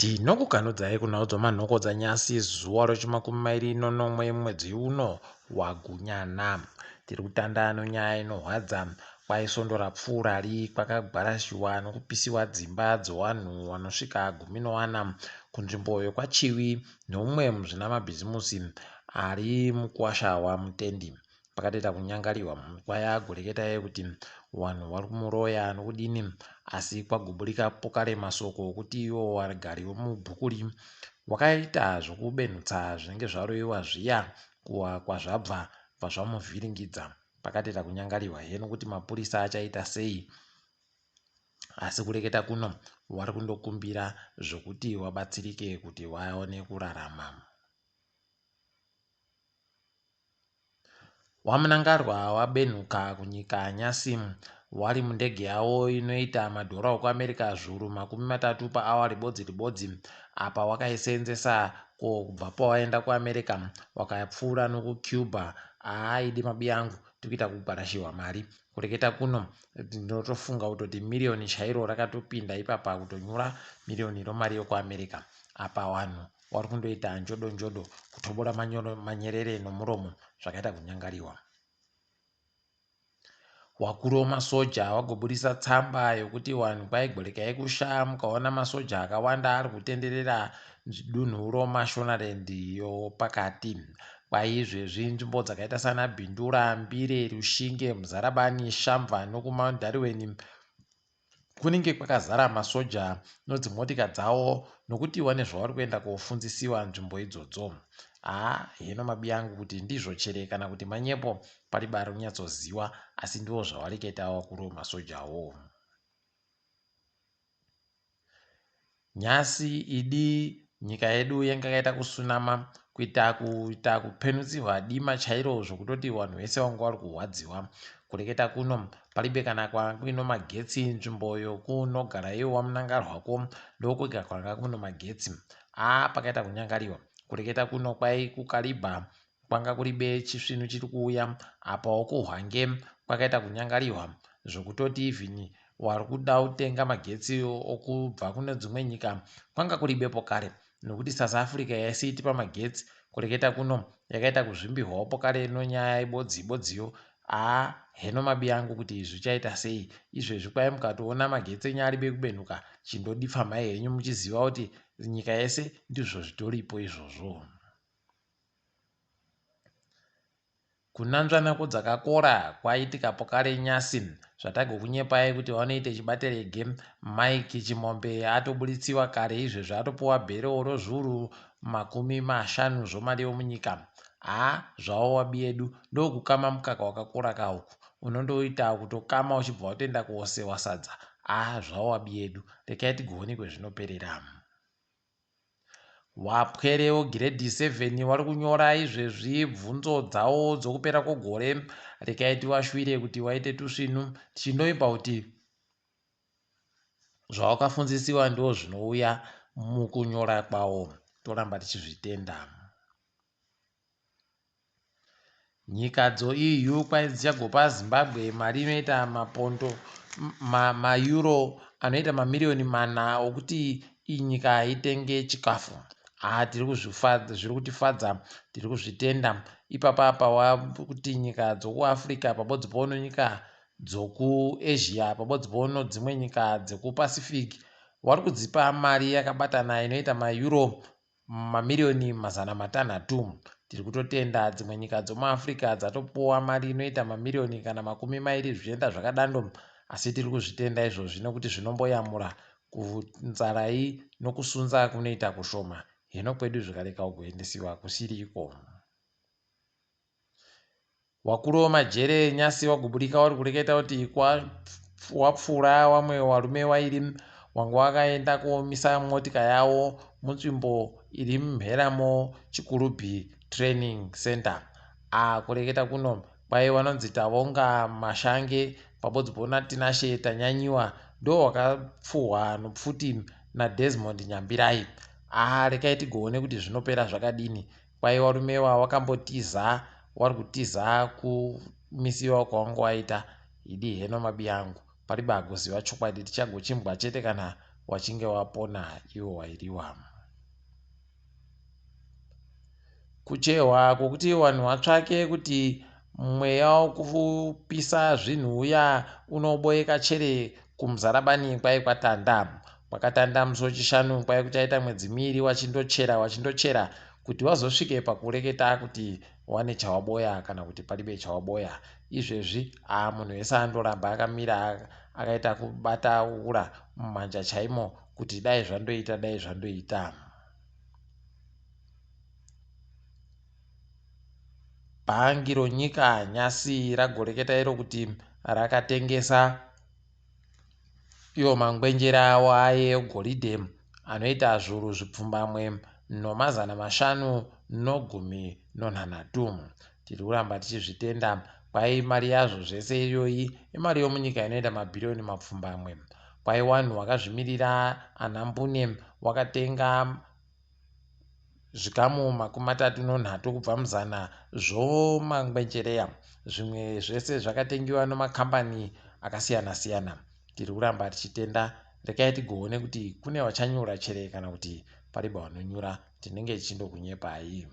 Tinokukanudzai kunaudzwa manhoko dzanyasi zuva rochi20 mwedzi uno waGunyana. Tiri kutanda nyaya inorwadza kwaisondora pfuurari kwakagwarashiwa nokupisiwa dzimba dzewanhu vanosvika 14 kunzvimbo yokwaChiwi neumwe muzvina mabhizimusi ari mukuwasha waMutendi. Pakatoita kunyangariwa kwaya goreketai kuti vanhu vari kumuroya nokudini, asi kwagoburika pokare masoko okuti ivo vagari vomubhukuri wakaita zvokubenhutsa zvinenge zvaroyiwa zviya kuwa kwazvabva pazvamuvhiringidza. Pakatoita kunyangariwa nokuti mapurisa achaita sei, asi kureketa kuno vari kundokumbira zvokuti vabatsirike kuti vaone kurarama. Wamunangarwa wabenhuka kunyika Nyasi wari mundege yavo inoita madhora okuAmerica zviuru 30 paawa ribodzi apa wakaisenzesa kubva pawaenda kuAmerica wakapfuura nokuCuba. Aidi mabiyangu tikuita kugwarashiwa mari. Kureketa kuno ndinotofunga kutoti milioni chairo rakatopinda ipapa kutonyura milioni romari yokuAmerica. Apa vanhu vari kundoita njodo kutobora manyerere nomuromo zvakaita kunyangariwa. Wakuru wemasoja wagoburisa tsamba yokuti vanhu kwaigwerekai kusha mukaona masoja akawanda ari kutenderera dunhu roMashonaland yopakati. Kwaizvezvi nzvimbo dzakaita sana Bhindura, Mbire, Rushinge, Muzarabani, Shamva nokuMhanduwe kunenge kwakazara masoja nodzimotika dzawo nokuti wane zvavari kuenda kofundzisiwa nzvimbo idzodzo. Hino mabiyangu kuti ndizvo chere kana kuti manyepo paribari kunyatsoziwa, asi ndiwo zvavari kuita wakuru wemasojawo. Nyasi idi nyika yedu yanga yakaita kusunama kuita kupenutsiwa dima chairo zvokutoti vanhu vese vanga vari kurwadziwa. Kureketa kuno paribe kana kwino magetsi nzvimbo yokunogara iwo wamunangarwako ndokwega kwanga kuno magetsi. Pakaita kunyangariwa. Kureketa kuno kwai kukaribha kwanga kuribe chisvinu chiri kuuya. Apa wokuhwange kwakaita kunyangariwa zvokutoti ivhini wari kuda kutenga magetsi okubva kune dzimwe nyika kwanga kuribepo kare nokuti South Africa yaisitipa magetsi. Kureketa kuno yakaita kuzvimbirwawo pokare nonyaya ibodziyo. Heno mabiyangu kuti izvi zvichaita sei? Izvezvi kwai mukatoona magetsi enyu aribe kubenhuka chindodipfamai henyu muchiziva kuti nyika yese ndizvo zvitoripo izvozvo. Kuna nzvanako dzakakora kwaitika pokare Nyasi zvatagokunyepai kuti vanoite chibaterege. Mike Chimombe atobuditsiwa kare, izvezvi atopuwa bhero rozviuru 50 zvomari yomunyika. Zvavo wabi yedu ndokukama mukaka wakakora kawo unondoita kutokama uchibva utoenda kuosewa sadza. Zvavo wabi yedu, rekai tigone kwezvinoperera. Wapwere wegiredhi 7 vari kunyora izvezvi bvunzo dzavo dzokupera kwegore. Rekai tiwashwire kuti waite tusvinu tichinoimba kuti zvawakafundzisiwa ndo zvinouya mukunyora kwawo. Toramba tichizvitenda. Nyika dzo-EU kwai dzichagopa Zimbabwe mari inoita mapondo maEuro anoita mamiliyoni 4 okuti nyika itenge chikafu. Zviri kutifadza, tiri kuzvitenda. Ipapa wakuti nyika dzokuAfrica pabodzi pauno nyika dzokuAsia pabodzi pauno dzimwe nyika dzekuPacific vari kudzipa mari yakabatana inoita maEuro mamiliyoni 600. Tiri kutotenda dzimwe nyika dzomuAfrica dzatopuwa mari inoita mamiliyoni kana 20 zvichienda zvakadando, asi tiri kuzvitenda izvozvi nokuti zvinomboyamura kunzarai nokusunza kunoita kushoma. Hino kwedu zvikareka kuendesiwa kusiriko. Wakuru wamajere Nyasi wagoburika wari kureketa kuti wapfura wamwe varume wairi wanga wakaenda komisa motika yavo munzvimbo iri mumheramo Chikurubhi Training Center. Kureketa kuno kwai vanonzi Tavonga Mashange pabodzi pona Tinashe Tanyanyiwa ndo wakapfuhwa nopfuti naDesmond Nyambirai. Rekai tigone kuti zvinopera zvakadini. Kwai varume vakambotiza vari kutiza kumisiwa kwavanga waita. Idi heno mabiyangu paribe agoziva chokwadi tichagochimbwa chete kana wachinge wapona iwo wairiwa. Kuchehwa kwokuti vanhu vatsvake kuti mweya wokupisa zvinhu uya unoboyeka chere kumuzarabani kwai kwatanda. Kwakatanda musi wechishanu kwai kuchaita mwedzi miiri wachindochera kuti wazosvike pakureketa kuti wane chawaboya kana kuti palibe chawaboya. Izvezvi munhu wese andoramba akamira akaita kubata ura mumanja chaimo kuti dai zvandoita. Bhangi ronyika nyasi ragoreketa iro kuti rakatengesa iwo mangwenjera awo aye egoridhe anoita zviuru zvipfumbamwe nomazana mashanu nogumi nonhanhatu. Tiri kuramba tichizvitenda, kwai mari yazvo zvese iyoyi imari yomunyika inoita mabhiriyoni mapfumbamwe. Kwai wanhu wakazvimirira anambune wakatenga zvikamu 33 kubva muzana zvomangwenjereya, zvimwe zvese zvakatengiwa nemakambani akasiyana-siyana. Tiri kuramba tichitenda, rekai tigoone kuti kune vachanyura chere kana kuti paribe vanonyura. Tinenge tichindokunyepai.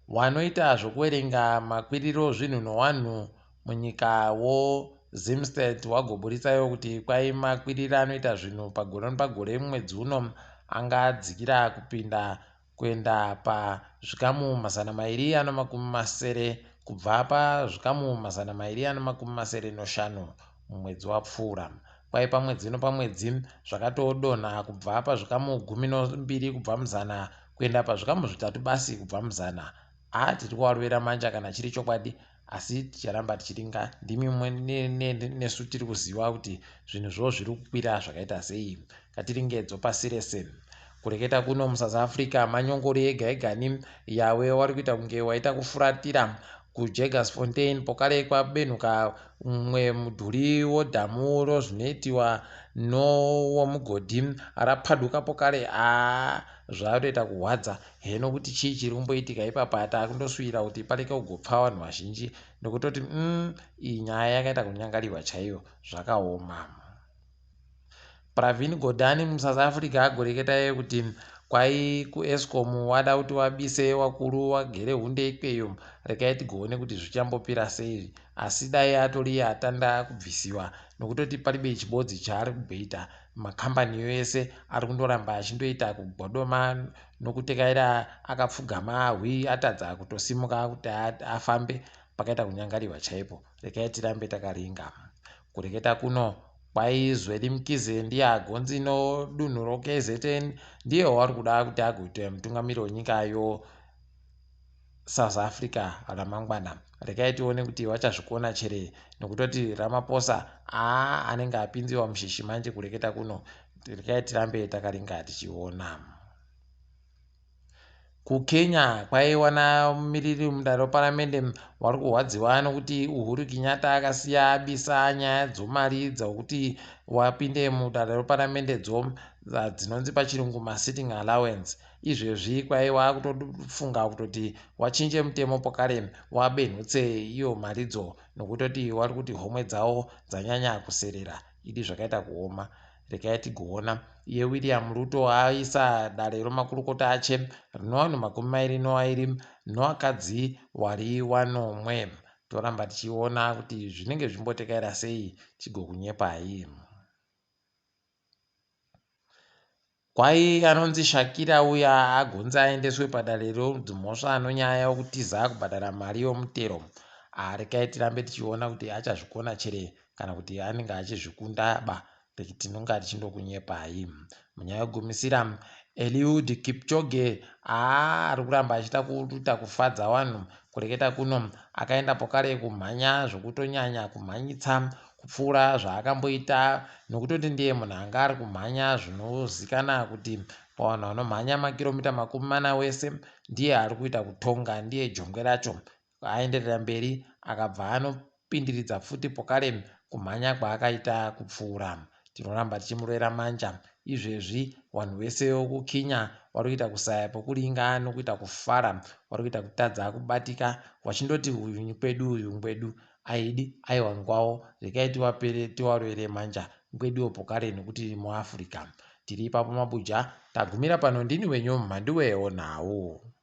Wanoita zvokuverenga makwiriro zvinhu newanhu munyika Zimstead wagoburitsayo kuti kwai makwiriro anoita zvinhu pagore nepagore mwedzi uno angadzikira kupinda kuenda pazvikamu 250 kubva pazvikamu 275 mumwedzi wapfuura. Kwai pamwedzi nepamwedzi zvakatodonha kubva pazvikamu 12 kubva muzana kuenda pazvikamu 3 basi kubva muzana. Tiri kuvarwera manja kana chiri chokwadi, asi ticharamba tichiringa. Ndimi nesu tiri kuziva kuti zvinhu zvo zviri kukwira zvakaita sei. Ngatiringedzo pasi rese. Kureketa kuno muSouth Africa manyongori ega yawe wari kuita kunge waita kufuratira kuJagersfontein pokare kwabenuka umwe mudhuri wodhamu rozvinoitiwa nowomugodhi rapaduka pokare. Zvatoita kuhwadza. Heno kuti chii chiri kumboitika ipapa takundoswira kuti pareke kugopfa vanhu vazhinji nekutoti iyi nyaya yakaita kunyangariwa chaiyo, zvakaoma. Pravin Gordhan muSouth Africa agoreketa kuti kwai kuEscom wada kuti wabise wakuru wagere hunde ikweyo. Rekai tigoone kuti zvichambopira sei, asi dai atori atanda kubvisiwa nekutoti paribe chibodzi chaari kugoita. Makambani yose ari kundoramba achindoita kugodoma nokutekaira akapfugama atadza kutosimuka kuti afambe, pakaita kunyangariwa chaipo. Rekai tirambe takaringa. Kureketa kuno kwai Zweli Mkhize ndiye agonzi nodunhu roKZN ndiye wari kuda kuti agoita mutungamiri wenyikayo South Africa ramangwana. Rekai tione kuti vachazvikona chere nekutoti Ramaphosa anenge apinziwa mushishi manje kureketa kuno. Rekai tirambe takaringa tichiona. KuKenya kwaiwana mumiriri mudare reparamende wari kuhwadziwa nokuti Uhuru Kenyatta akasiya abisa nyaya dzomari dzokuti wapinde mudare reparamende dzinonzi pachirungu masitting allowance. Izvezvi kwai wakutofunga kutoti wachinje mutemo pokare wabenhutse iyo maridzo nokutoti wari kuti homwe dzawo dzanyanya kuserera. Idi zvakaita kuoma. Rekai tigoona. Iye William Ruto aisa dare remakurukota ache rinova vanhu 22 nevakadzi vari 1. Toramba tichiona kuti zvinenge zvimbotekaira sei tigokunyepai. Kwai anonzi Shakira uya agonzi aendeswe padare rodzimhosva nonyaya yokutiza kubhadhara mari yomutero. Rekai tirambe tichiona kuti achazvikona chere kana kuti anenge achizvikunda tinonga tichindokunyepai. Munyaya yokugumisira, Eliud Kipchoge ari kuramba achiita kufadza vanhu. Kureketa kuno akaenda pokare kumhanya zvokutonyanya kumhanyitsa kupfuura zvaakamboita, nokutoti ndiye munhu anga ari kumhanya zvinozikana kuti pavanhu vanomhanya makiromita 40 wese ndiye ari kuita kutonga, ndiye jongwe racho. Aenderera mberi akabva anopindiridza futi pokare kumhanya kwaakaita kupfuura. Tinoramba tichimurera manja. Izvezvi vanhu vese vokukenya vari kuita kusaya pokuringa nokuita kufara, vari kuita kutadza kubatika vachindoti uyu kwedu uyu kwedu. Aidi aiwa ngwawo. Rekai tivarwere manja ngwediwo pokare nekuti muAfrica tiri ipapo mabuja tagumira pano ndini wenyu MaJerigadhi WeNhau.